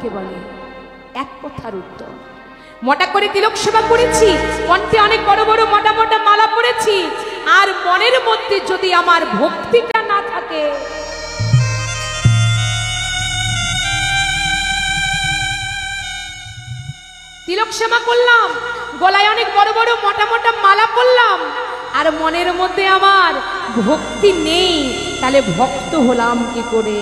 কাকে বলে? এক কথার উত্তর। মোটা করে তিলক সেবা করেছি, কণ্ঠে অনেক বড় বড় মোটা মোটা মালা পরেছি, আর মনের মধ্যে যদি আমার ভক্তিটা না থাকে, তিলক সেবা করলাম, গলায় অনেক বড় বড় মোটা মোটা মালা পরলাম, আর মনের মধ্যে আমার ভক্তি নেই, তাহলে ভক্ত হলাম কি করে?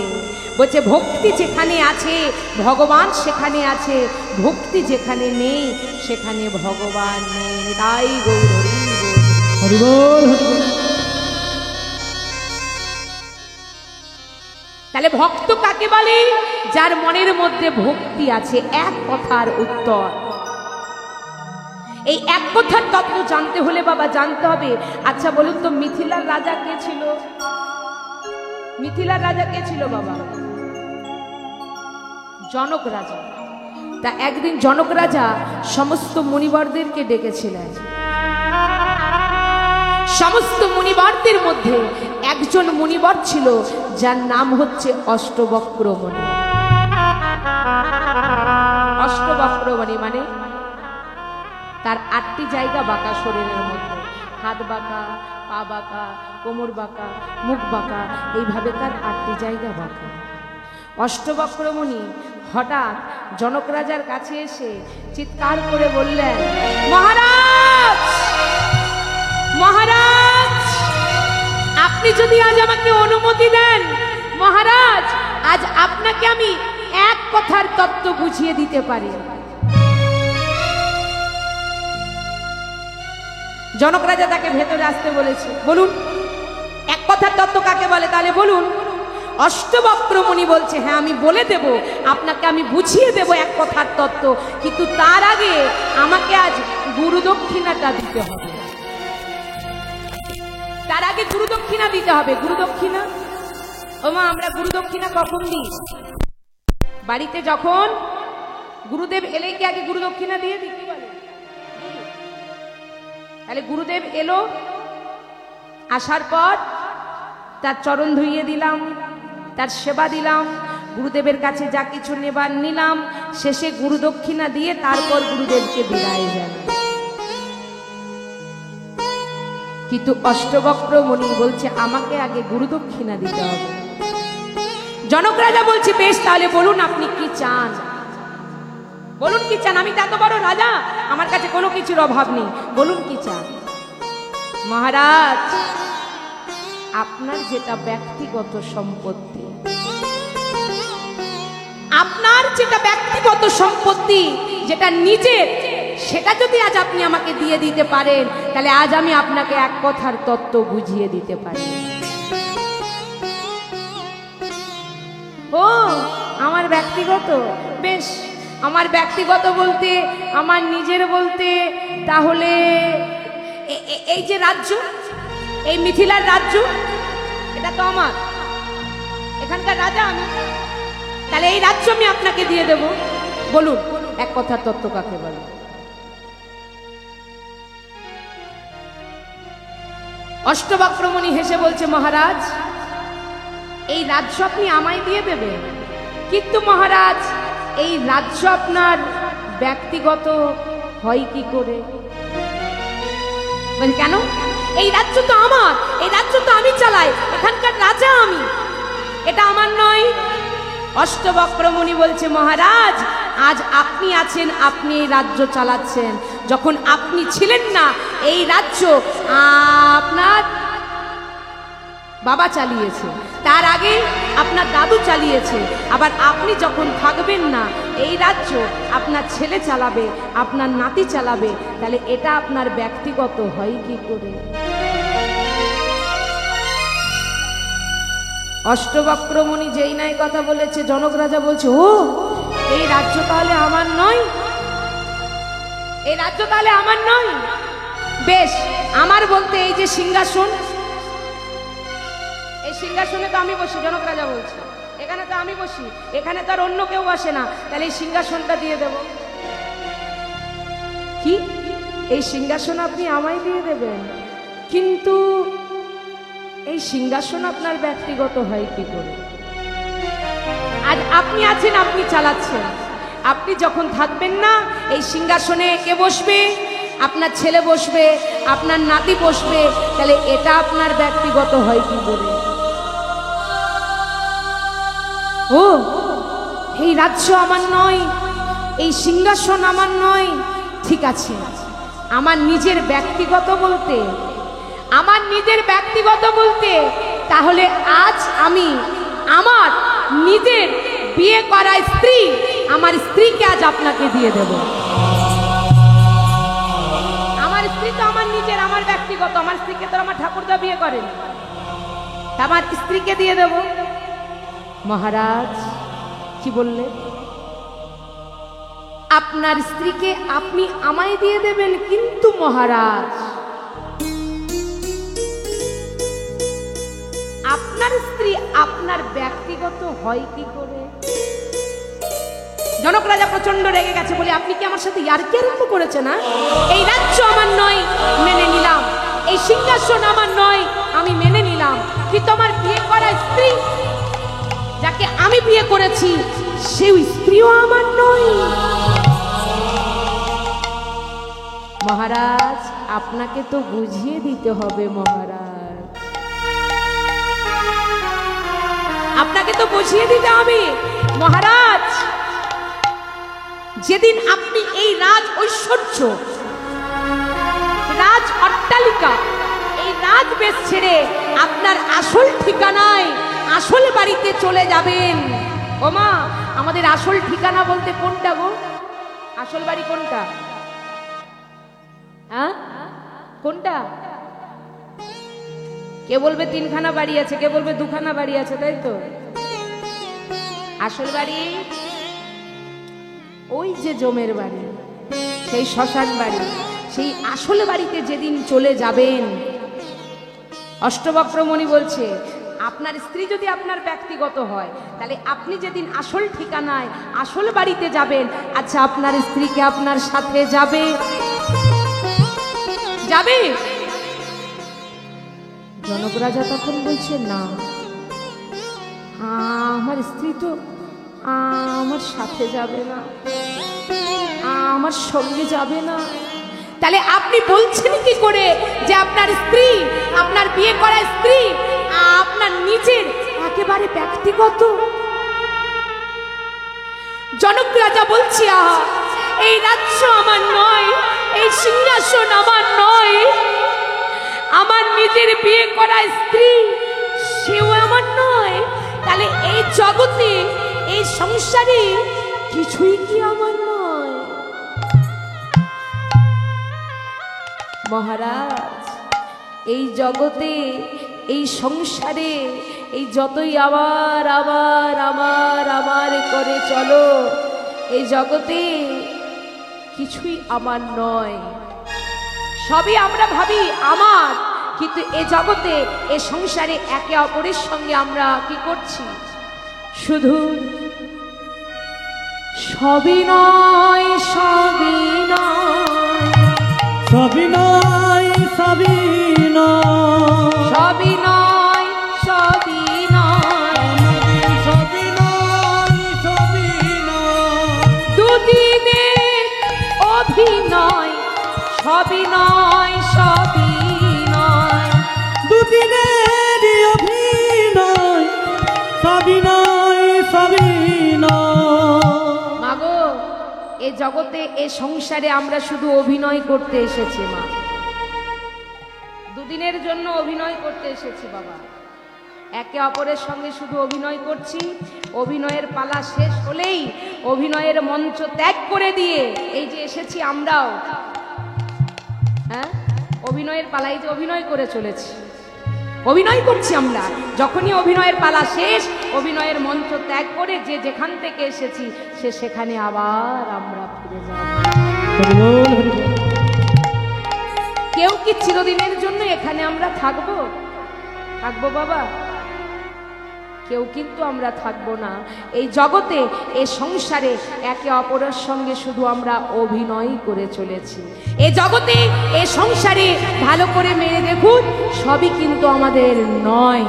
বলছে ভক্তি যেখানে আছে ভগবান সেখানে আছে, ভক্তি যেখানে নেই সেখানে ভগবান নেই। তাই গৌর হরি বল। তাহলে ভক্ত কাকে বলে? যার মনের মধ্যে ভক্তি আছে। এক কথার উত্তর। এই এক কথার তত্ত্ব জানতে হলে বাবা জানতে হবে, আচ্ছা বলুন তো মিথিলার রাজা কে ছিল? মিথিলার রাজা কে ছিল বাবা? জনক রাজা। তা একদিন জনক রাজা সমস্ত মুনিবরদেরকে ডেকেছিলেন। সমস্ত মুনিবরদের মধ্যে একজন মুনিবর ছিল যার নাম হচ্ছে অষ্টবক্রমণি। অষ্টবক্রমণি মানে তার 8টি জায়গা বাঁকা শরীরের মধ্যে, হাত বাঁকা, পা বাঁকা, কোমর বাঁকা, মুখ বাঁকা, এইভাবে তার 8টি জায়গা বাঁকা। অষ্টবক্রমণি হঠাৎ জনক রাজার কাছে এসে চিৎকার করে বললেন, মহারাজ, মহারাজ, আপনি যদি আজ আমাকে অনুমতি দেন, মহারাজ আজ আপনাকে আমি এক কথার তত্ত্ব বুঝিয়ে দিতে পারি। জনক রাজা তাকে ভেতরে আসতে বলেছে। বলুন এক কথার তত্ত্ব কাকে বলে? তাহলে বলুন। অষ্টবক্রমণি বলছে, হ্যাঁ আমি বলে দেব, আপনাকে আমি বুঝিয়ে দেব এক কথার তত্ত্ব, কিন্তু তার আগে আমাকে আজ গুরুদক্ষিণাটা দিতে হবে। তার আগে গুরুদক্ষিণা দিতে হবে। গুরুদক্ষিণা, ও মা, আমরা গুরুদক্ষিণা কখন দিই? বাড়িতে যখন গুরুদেব এলে কি আগে গুরুদক্ষিণা দিয়ে দিই? কি বলে? তাহলে গুরুদেব এলো, আসার পর তার চরণ ধুইয়ে দিলাম, তার সেবা দিলাম, গুরুদেবের কাছে যা কিছু নেবার নিলাম, শেষে গুরুদক্ষিণা দিয়ে তারপর গুরুদেবকে বিদায় জানাই। কিন্তু অষ্টবক্রমণি বলছে আমাকে আগে গুরুদক্ষিণা দিতে হবে। জনক রাজা বলছে বেশ, তাহলে বলুন আপনি কি চান, বলুন কি চান? আমি তো এত বড় রাজা, আমার কাছে কোনো কিছুর অভাব নেই, বলুন কি চান? মহারাজ, আপনার যেটা ব্যক্তিগত সম্পত্তি, আপনার যেটা ব্যক্তিগত সম্পত্তি, যেটা নিজের, সেটা যদি আজ আপনি আমাকে দিয়ে দিতে পারেন, তাহলে আজ আমি আপনাকে এক কথার তত্ত্ব বুঝিয়ে দিতে পারি। ও আমার ব্যক্তিগত, বেশ, আমার ব্যক্তিগত বলতে আমার নিজের বলতে, তাহলে এই যে রাজ্য, এই মিথিলার রাজ্য, এটা তো আমার, এখানকার রাজা আমি, তাহলে এই রাজ্য আমি আপনাকে দিয়ে দেব। বলুন এক কথার তত্ত্ব কাকে বলে? অষ্টবক্রমণি হেসে বলছে, মহারাজ এই রাজ্য আপনি আমায় দিয়ে দেবেন, কিন্তু মহারাজ এই রাজ্য আপনার ব্যক্তিগত হয় কি করে? বল কেন? এই রাজ্য তো আমার, এই রাজ্য তো আমি চালাই, এখানকার রাজা আমি, এটা আমার নয়। অষ্টবক্রমণি বলছে, মহারাজ আজ আপনি আছেন, আপনি এই রাজ্য চালাচ্ছেন, যখন আপনি ছিলেন না এই রাজ্য আপনার বাবা চালিয়েছে, তার আগে আপনার দাদু চালিয়েছে, আবার আপনি যখন থাকবেন না এই রাজ্য আপনার ছেলে চালাবে, আপনার নাতি চালাবে, তাহলে এটা আপনার ব্যক্তিগত হয় কি করে? অষ্টবক্রমণি যেই নাই কথা বলেছে, জনক রাজা বলছে, ও এই রাজ্য তাহলে আমার নয়, এই রাজ্য তাহলে আমার নয়। বেশ, আমার বলতে এই যে সিংহাসন, এই সিংহাসনে তো আমি বসি, জনক রাজা বলছে, এখানে তো আমি বসি, এখানে তো আর অন্য কেউ বসে না, তাহলে এই সিংহাসনটা দিয়ে দেব। কি এই সিংহাসন আপনি আমায় দিয়ে দেবেন, কিন্তু এই সিংহাসন আপনার ব্যক্তিগত হয় কি করে? আজ আপনি আছেন, আপনি চালাচ্ছেন, আপনি যখন থাকবেন না, এই সিংহাসনে কে বসবে? আপনার ছেলে বসবে, আপনার নাতি বসবে। তাহলে এটা আপনার ব্যক্তিগত হয় কি করে? ও, এই রাজ্য আমার নয়, এই সিংহাসন আমার নয়। ঠিক আছে, আমার নিজের ব্যক্তিগত বলতে, আমার নিজের ব্যক্তিগত বলতে তাহলে আজ আমি আমার নিজের বিয়ে করা স্ত্রী, আমার স্ত্রীকে আজ আপনাকে দিয়ে দেব। আমার স্ত্রী তো আমার নিজের, আমার ব্যক্তিগত। আমার স্ত্রীকে তো আমার ঠাকুরদা বিয়ে করেন, আমার স্ত্রীকে দিয়ে দেব। মহারাজ কি বললে? আপনার স্ত্রীকে আপনি আমায় দিয়ে দেবেন, কিন্তু মহারাজ আপনার স্ত্রী আপনার ব্যক্তিগত হয় কি করে? জনক রাজা প্রচন্ড রেগে গেছে, বলে আপনি কি আমার সাথে ইয়ার্কি আরম্ভ করেছেন? না, এই রাজ্য আমার নয়, মেনে নিলাম। এই সিংহাসন আমার নয়, আমি মেনে নিলাম। কিন্তু আমার বিয়ে করা স্ত্রী, যাকে আমি বিয়ে করেছি, সেই স্ত্রীও আমার নয়। মহারাজ আপনাকে তো বুঝিয়ে দিতে হবে। মহারাজ আপনাকে তো বুঝিয়ে দিতে হবে। মহারাজ, যেদিন আপনি এই রাজ ঐশ্বর্য, রাজ অট্টালিকা, এই রাজ বেশ ছেড়ে আপনার আসল ঠিকানায়, আসল বাড়িতে চলে যাবেন। ও মা, আমাদের আসল ঠিকানা বলতে কোনটা গো? আসল বাড়ি কোনটা? হ্যাঁ, কোনটা? কে বলবে তিনখানা বাড়ি আছে, কে বলবে দুখানা বাড়ি আছে, তাই তো? আসল বাড়ি ওই যে জমের বাড়ি, সেই শ্মশান বাড়ি। সেই আসল বাড়িতে যেদিন চলে যাবেন, অষ্টবক্রমণি বলছে আপনার স্ত্রী যদি আপনার ব্যক্তিগত হয়, তাহলে আপনি যেদিন আসল ঠিকানায়, আসল বাড়িতে যাবেন, আচ্ছা আপনার স্ত্রীকে আপনার সাথে যাবে? যাবে? জনক রাজা তখন বলছে না, আমার স্ত্রী তো আমার সাথে যাবে না, আমার সঙ্গে যাবে না। তাহলে আপনি বলছেন কি করে যে আপনার স্ত্রী, আপনার বিয়ে করা স্ত্রী আপনার নিজের একেবারে ব্যক্তিগত? জনক রাজা বলছি, আহা, এই রাজ্য আমার নয়, এই সিংহাসন আমার নয়, আমার নিজের বিয়ে করা স্ত্রী সেও আমার নয়। তাহলে এই জগতে, এই সংসারে কিছুই কি আমার নয়? মহারাজ, এই জগতে, এই সংসারে, এই যতই আবার আবার আমার আমার করে চলো, এই জগতে কিছুই আমার নয়। সবই আমরা ভাবি আমার, কিন্তু এ জগতে, এ সংসারে একে অপরের সঙ্গে আমরা কি করছি? শুধু সবই নয়, সবই নয়, সবই নয়, সবই নয়, সবই নয়, সবই নয়, সবই নয়, সবই নয়, দুদিনের অভিনয়, সবই নয়, সবই নয়, দুদিনের অভিনয়, সবই নয়, সবই নয়। মাগো, এ জগতে, এ সংসারে আমরা শুধু অভিনয় করতে এসেছি মা। দুদিনের জন্য অভিনয় করতে এসেছি বাবা। একে অপরের সঙ্গে শুধু অভিনয় করছি। অভিনয়ের পালা শেষ হলেই অভিনয়ের মঞ্চ ত্যাগ করে দিয়ে এই যে এসেছি আমরাও, হ্যাঁ, অভিনয়ের পালায় যে অভিনয় করে চলেছি, অভিনয় করছি আমরা। যখনই অভিনয়ের পালা শেষ, অভিনয়ের মঞ্চ ত্যাগ করে যে যেখান থেকে এসেছি, সে সেখানে আবার আমরা ফিরে যাব। কেউ কি চিরদিনের জন্য এখানে আমরা থাকবো? থাকবো বাবা? কেউ কিন্তু আমরা থাকবো না। এই জগতে, এই সংসারে একে অপরের সঙ্গে শুধু আমরা অভিনয় করে চলেছি। এই জগতে, এই সংসারে ভালো করে মেরে দেখুন, সবই কিন্তু আমাদের নয়,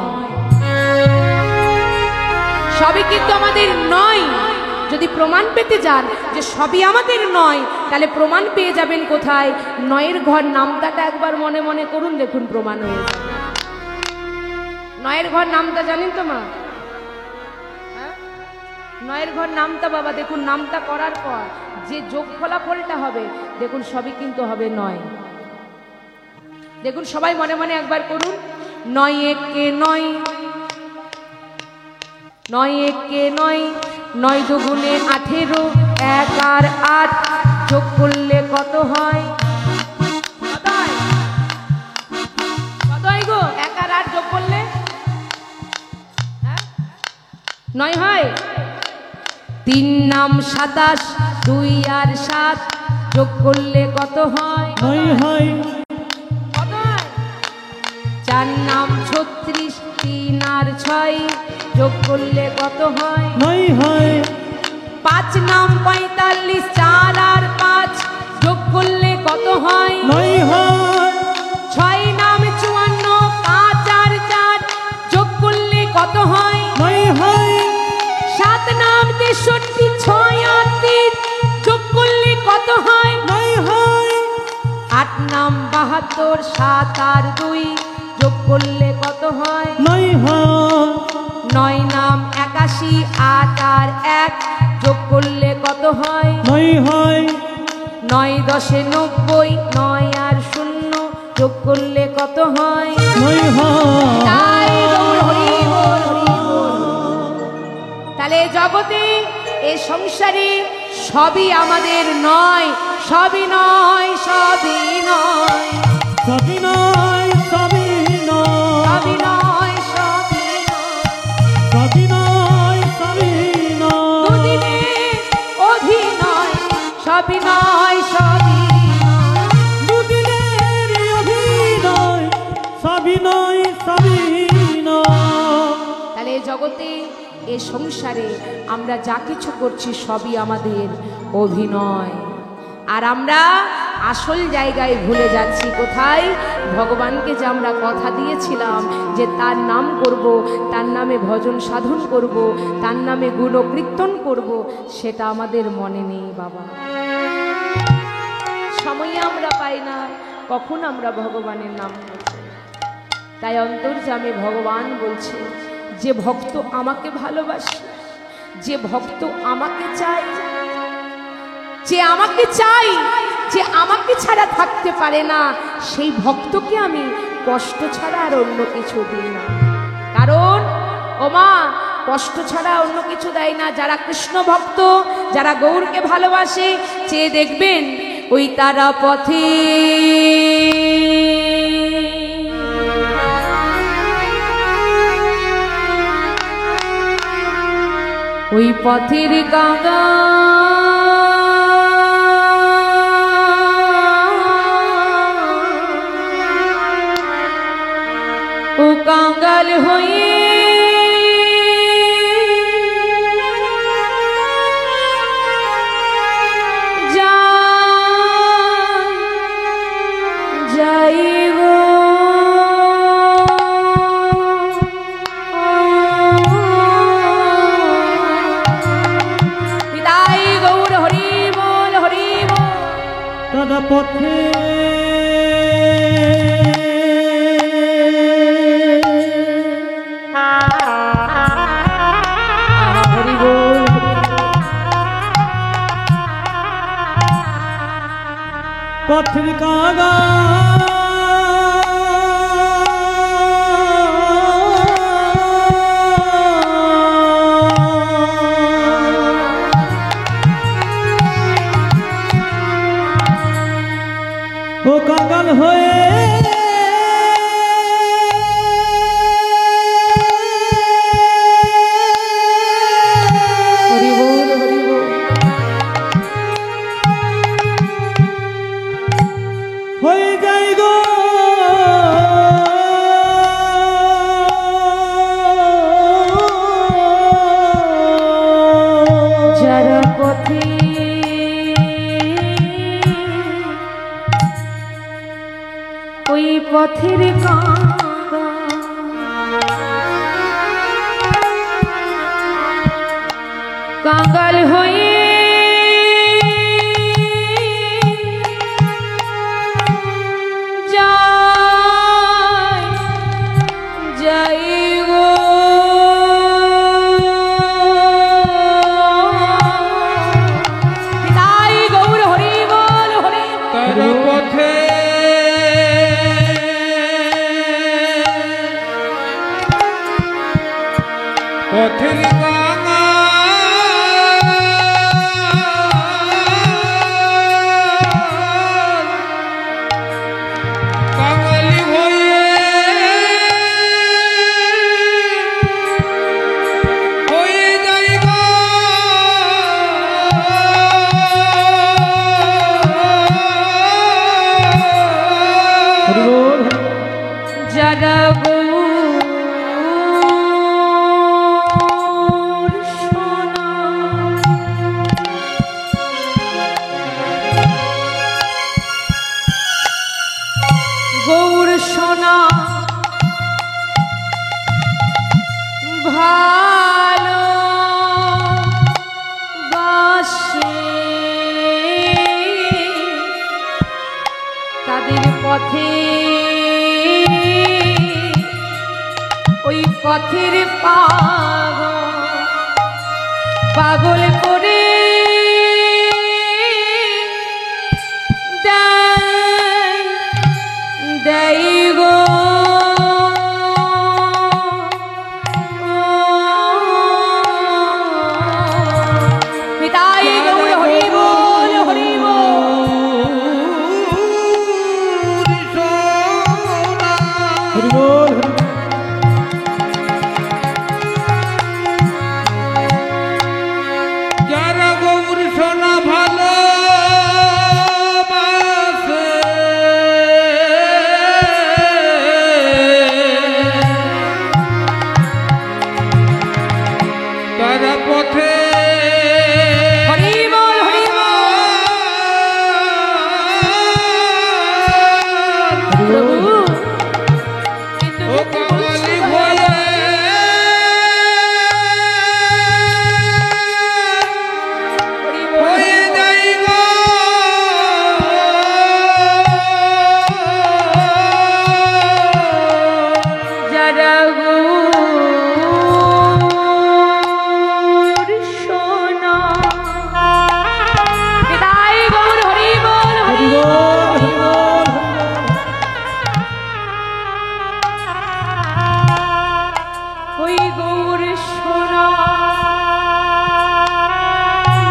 সবই কিন্তু আমাদের নয়। যদি প্রমাণ পেতে যান যে সবই আমাদের নয়, তাহলে প্রমাণ পেয়ে যাবেন কোথায়? নয়ের ঘর নামতাটা একবার মনে মনে করুন, দেখুন প্রমাণ হয়ে যাবে। নয়ের ঘর নামতা জানেন তো মা? হ্যাঁ? নয়ের ঘর নামতা বাবা, দেখুন নামতা করার পর যে যোগ ফলাফলটা হবে দেখুন সবই কিন্তু হবে নয়। দেখুন সবাই মনে মনে একবার করুন, নয় একে নয়, নয় একে নয়, নয় দুগুণে 18, 1 আর 8 যোগ করলে কত হয়? কত হয়? কত হয় গো? 1 আর 8 যোগ করলে 9 হয়। 3 নাম 27, 2 আর 7 যোগ করলে কত হয়? 9 হয়। কত হয়? 4 নাম 36, 3 আর 6 যোগ করলে কত হয়? 9 হয়। 5 নাম 45, 4 আর 5 যোগ করলে কত হয়? 9 হয়। 6 নাম 54, 5 আর 4 যোগ করলে কত হয়? 9 হয়। 7 নাম 63, 6 আর 3 যোগ করলে কত হয়? 9 হয়। 8 নাম 72, 7 আর 2 যোগ করলে কত হয়? 9 হয়। 9 নাম 81, 8 আর 1 যোগ করলে কত হয়? 9 হয়। 9 10 90, 9 আর 0 যোগ করলে কত হয়? 9 হয়। তাই গৌর হরি বল, হরি বল। তাহলে জগতে এ সংসারে সবই আমাদের নয়, সবই নয়, সবই নয়, সবই নয়, সবই নয়, সবই নয়, সবই নয়। সবই নয়, সবই নয়, দুদিনে অভিনয়, সবই নয়, সবই নয়। দুদিনের অভিনয়, সবই নয়, সবই নয়। তাহলে জগতে এ সংসারে আমরা যা কিছু করছি সবই আমাদের অভিনয়, আর আমরা আসল জায়গায় ভুলে যাচ্ছি। কোথায়? ভগবানকে যে আমরা কথা দিয়েছিলাম যে তার নাম করব, তার নামে ভজন সাধন করব, তার নামে গুণকীর্তন করব, সেটা আমাদের মনে নেই বাবা। সময় আমরা পাই না, কখন আমরা ভগবানের নাম করব। তাই অন্তর্যামী ভগবান বলছে, যে ভক্ত আমাকে ভালোবাসে, যে ভক্ত আমাকে চায়, যে আমাকে চাই, যে আমাকে ছাড়া থাকতে পারে না, সেই ভক্তকে আমি কষ্ট ছাড়া আর অন্য কিছু দিই না। কারণ ও মা, কষ্ট ছাড়া অন্য কিছু দেয় না। যারা কৃষ্ণ ভক্ত, যারা গৌরকে ভালোবাসে, চেয়ে দেখবেন ওই তারা পথে ওই পথের গঙ্গা ও কাঙ্গাল হয়ে যাইব বিদায়। গৌর হরি বল, হরি বল। তারা পথে হরি বল। পথের কাগা ও কাঙ্গাল হয়ে হরি বল, হরি বল। হয়ে যাই গো যারা পথে ওই পথের কাঙ্গা কাঙ্গাল হয়ে যাই যাই গো তাই গৌর হরি বল হরি তার পথে পথের গঙ্গা কাঙালি হয়ে যাই গো হরি বল যারা গৌর সোনা গৌর সোনা ভালো বাসে তাদের পথে ওই পথের পাগল করে দেয় দেয় গো পিতাই গৌর হরি বল হরি বল হরি বল যারা গৌর সোনা ভালো বাসে তারা পথে হরি বল হরি বল প্রভু কিন্তু ও কাঙালি হয়ে হরি বল হয়ে যাই গো যারা গৌর সোনা পিতাই গৌর হরি বল হরি হরি বল হরি বল ওই গৌর সোনা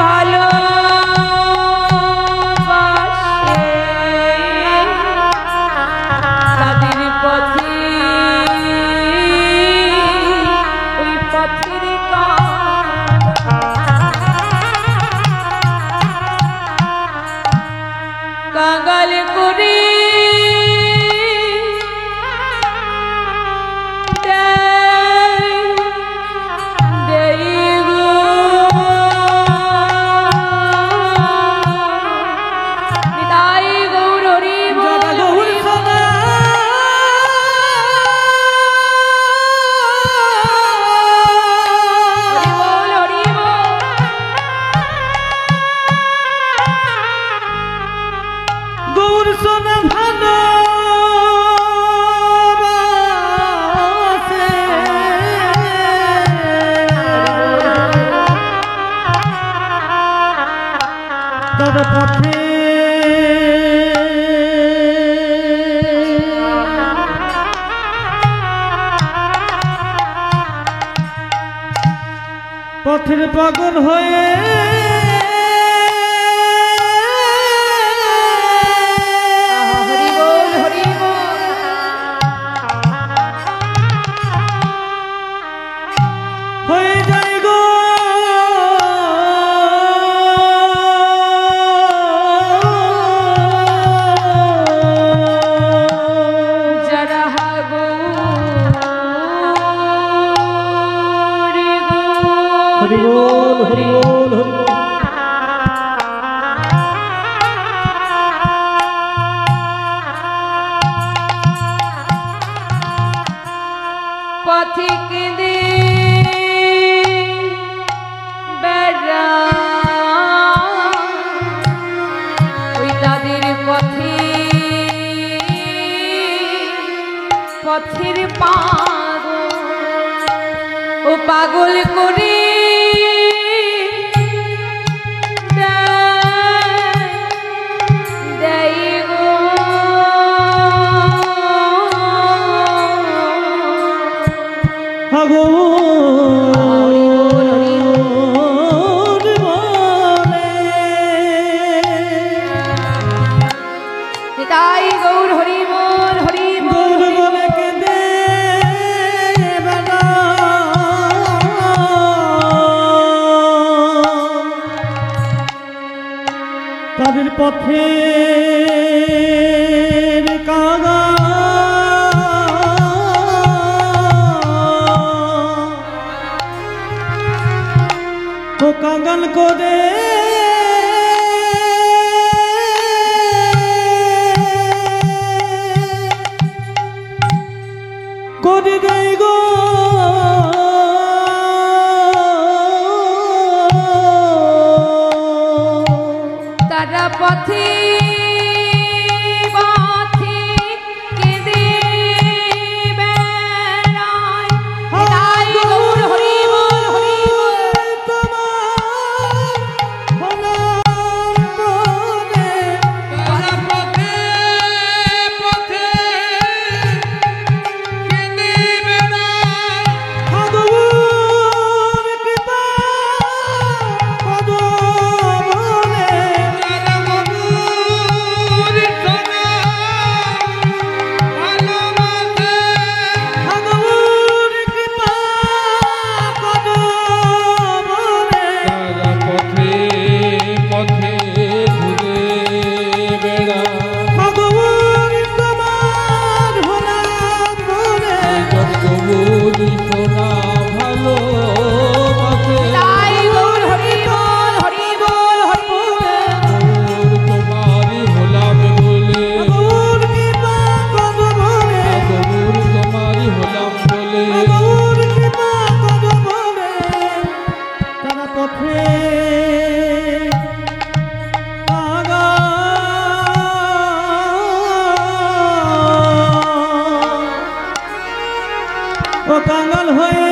ভালো বাসে তাদের পথে ওই পথের কাঙ্গাল করে দেয় দেয় গো পিতাই গৌর হরি বল যারা গৌর সোনা হরি বল হরি বল গৌর সোনা ভালো বাসে। তার পথে পথের পাগল হয়ে হরি বল হরি বল হয়ে যায় গো যারা হরি বল হরি বল হরি বল পথিক দে বেড়া ও পাগল করে দেয় গো। আগো হরি বল, হরি নিতাই গৌর হরি বল, হরি বল, হরি বল। তাদের পথে কাগা ও কাঙ্গাল করে করে দেয় গো। তারা পথে পথে কেঁদে বেড়ায়। নিতাই গৌর হরি বল, হরি বল। তারা পথে পথে কেঁদে বেড়ায়। তারা বাবুর সোনা ভালোবাসে। তারা পথে পথে ঘুরে বেড়ায়। জগবুরি সোনা ভালোবাসে। নিতাই গৌর হরি বল, হরি বল, হরি বল। গৌর তোমারি হলাম বলে। গৌর তোমারি হলাম বলে। তারা পথে ও কাঙ্গাল হয়ে